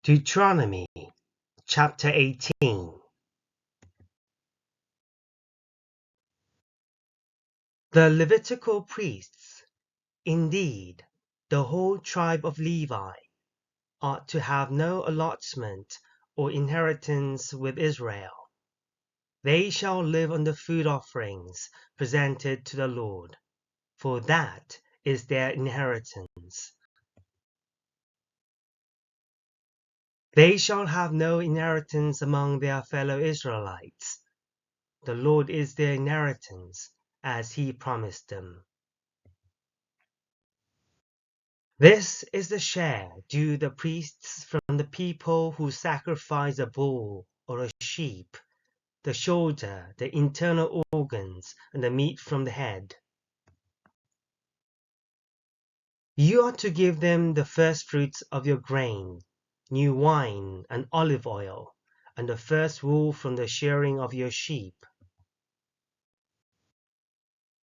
Deuteronomy chapter 18. The Levitical priests, indeed, the whole tribe of Levi, ought to have no allotment or inheritance with Israel. They shall live on the food offerings presented to the Lord, for that is their inheritance. They shall have no inheritance among their fellow Israelites. The Lord is their inheritance, as he promised them. This is the share due the priests from the people who sacrifice a bull or a sheep, the shoulder, the internal organs, and the meat from the head. You are to give them the first fruits of your grain, new wine and olive oil, and the first wool from the shearing of your sheep.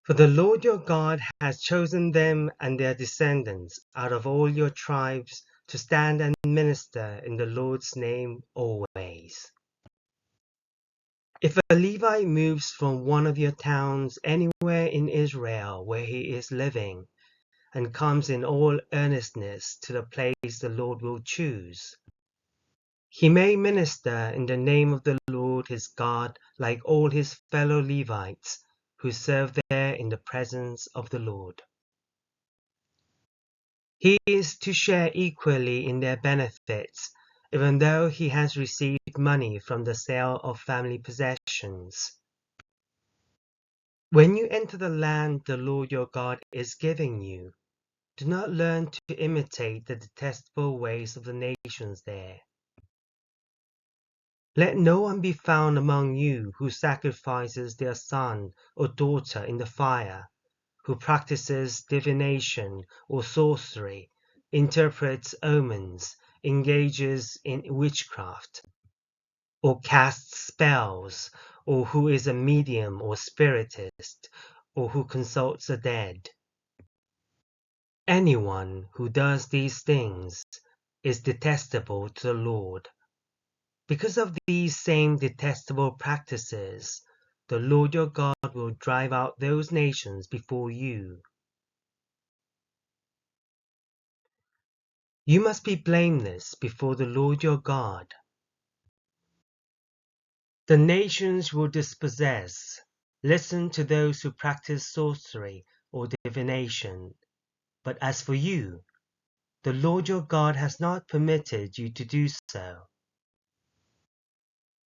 For the Lord your God has chosen them and their descendants out of all your tribes to stand and minister in the Lord's name always. If a Levite moves from one of your towns anywhere in Israel where he is living, and comes in all earnestness to the place the Lord will choose, he may minister in the name of the Lord his God like all his fellow Levites who serve there in the presence of the Lord. He is to share equally in their benefits, even though he has received money from the sale of family possessions. When you enter the land the Lord your God is giving you, do not learn to imitate the detestable ways of the nations there. Let no one be found among you who sacrifices their son or daughter in the fire, who practices divination or sorcery, interprets omens, engages in witchcraft, or casts spells, or who is a medium or spiritist, or who consults the dead. Anyone who does these things is detestable to the Lord. Because of these same detestable practices, the Lord your God will drive out those nations before you. You must be blameless before the Lord your God. The nations will dispossess. Listen to those who practice sorcery or divination. But as for you, the Lord your God has not permitted you to do so.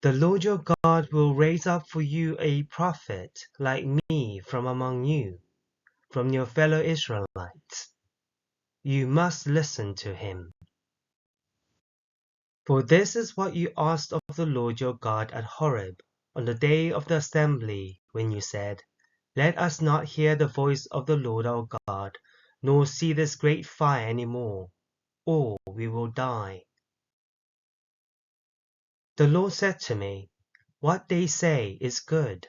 The Lord your God will raise up for you a prophet like me from among you, from your fellow Israelites. You must listen to him. For this is what you asked of the Lord your God at Horeb on the day of the assembly, when you said, Let us not hear the voice of the Lord our God, nor see this great fire any more, or we will die. The Lord said to me, What they say is good.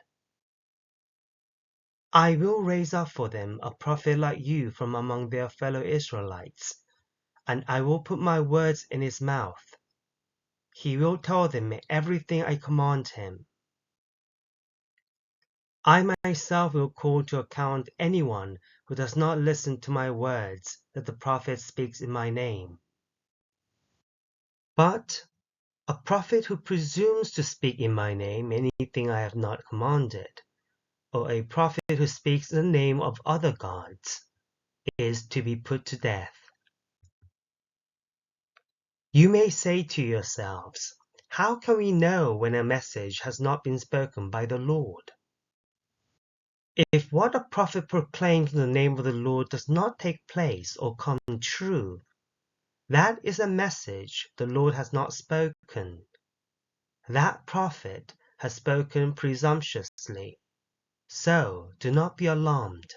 I will raise up for them a prophet like you from among their fellow Israelites, and I will put my words in his mouth. He will tell them everything I command him. I myself will call to account anyone who does not listen to my words that the prophet speaks in my name. But a prophet who presumes to speak in my name anything I have not commanded, or a prophet who speaks in the name of other gods, is to be put to death. You may say to yourselves, How can we know when a message has not been spoken by the Lord? If what a prophet proclaims in the name of the Lord does not take place or come true, that is a message the Lord has not spoken. That prophet has spoken presumptuously. So do not be alarmed.